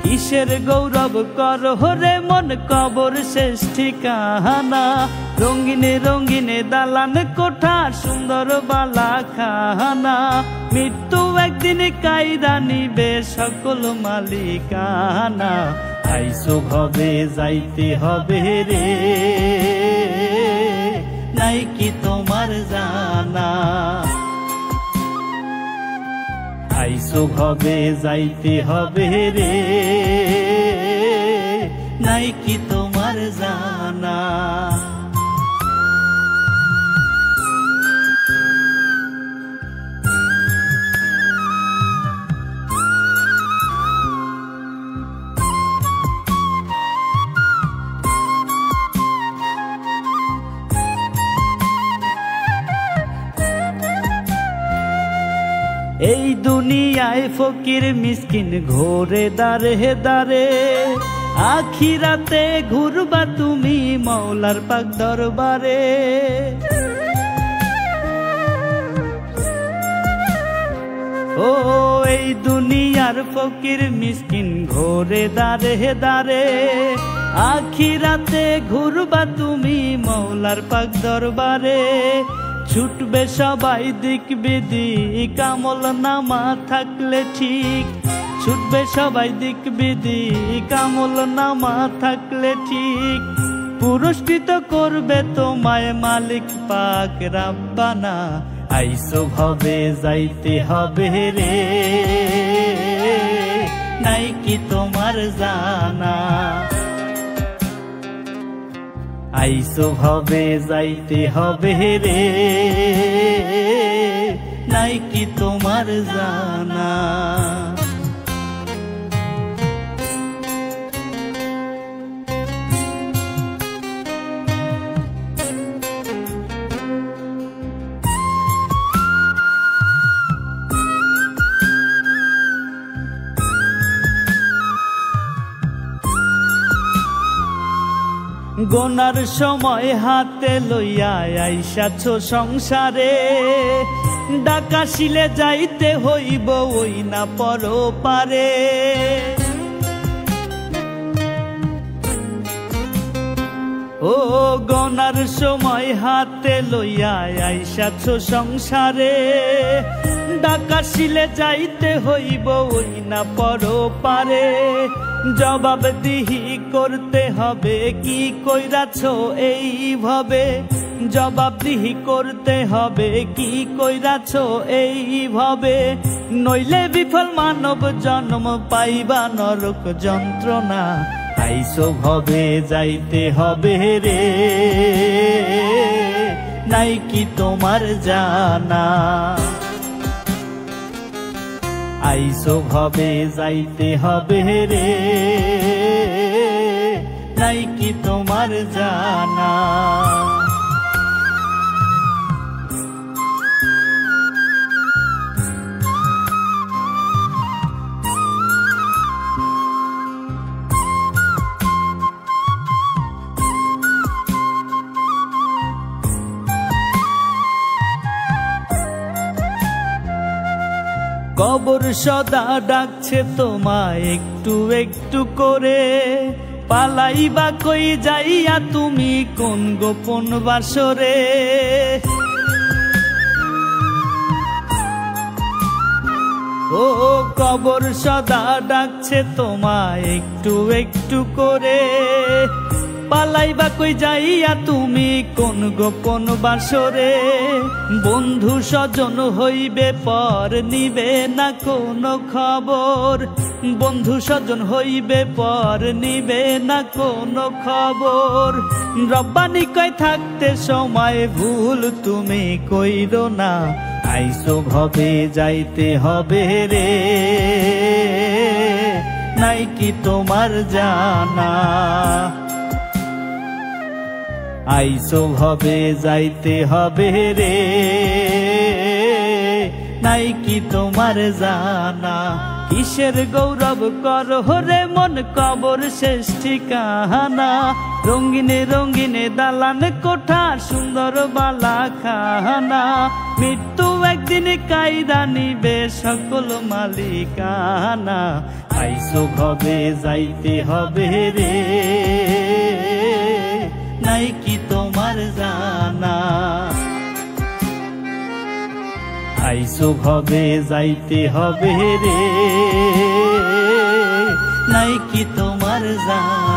কিসের গৌরব করো রে মন কবর শেষ ঠিকানা। রঙিনে রঙিনে দালান কোঠা সুন্দর বালা খানা। মৃত্যু একদিন কাইরা নিবে সকল মালিকানা। আইসো ভবে যাইতে হবে রে, নাই কি তোমার জানা। আইসো ভবে যাইতে হবে রে, নাই কি তোমার জানা। এই দুনিয়ায় ফকির মিসকিন ঘোরে দারে দারে। আখিরাতে ঘুরবা তুমি মওলার পাক দরবারে। ও এই দুনিয়ার ফকির মিসকিন ঘোরে দারে দারে। আখিরাতে ঘুরবা তুমি মওলার পাক দরবারে। ছুটবে সবাই দিক বিদিক আমল নামা থাকলে ঠিক। ছুটবে সবাই দিক বিদিক আমল নামা থাকলে ঠিক। পুরস্কৃত করবে তোমায় মালিক পাক রাব্বানা। আইসো ভবে যাইতে হবে রে, নাই কি তোমার জানা। আইসো ভবে যাইতে হবে রে, নাই কি তোমার জানা। গোনার সময় হাতে লইয়া আইসাছ সংসারে। ডাকাশিলে যাইতে হইব ওই না পর পারে। ও গোনার সময় হাতে লইয়া আইসাছ সংসারে। ডাকাশিলে যাইতে হইব ওই না পর পারে। জবাবদিহি করতে হবে কি কইরাছ এইভাবে। জবাবদিহি করতে হবে কি কইরাছ এইভাবে। নইলে বিফল মানব জন্ম পাইবা নরক যন্ত্রণা। আইসো ভবে যাইতে হবে রে, নাই কি তোমার জানা। আইসো ভবে যাইতে হবে রে, নাই কি তোমার জানা। কবর সদা ডাকছে তোমায় একটু একটু করে। পালাইবা কই যাইয়া তুমি কোন গোপন বাসরে। ও কবর সদা ডাকছে তোমায় একটু একটু করে। পালাইবা কই যাইয়া তুমি কোন গোপন বাসরে। বন্ধু স্বজন হইবে পর নিবে না কোনো খবর। বন্ধু স্বজন হইবে পর নিবে না কোনো খবর। রব্বানি কয় থাকতে সময় ভুল তুমি কইরো না। আইসো ভবে যাইতে হবে রে, নাই কি তোমার জানা। আইসো ভবে যাইতে হবে রে, নাই কি তোমার জানা। কিসের গৌরব করো রে মন কবর শেষ ঠিকানা। রঙিনে রঙিনে দালান কোঠা সুন্দর বালা খানা। মৃত্যু একদিন কাইরা নিবে সকল মালিকানা। আইসো ভবে যাইতে হবে রে, নাই কি তোমার জানা? আইসো ভবে যাইতে হবে রে, নাই কি তোমার জানা?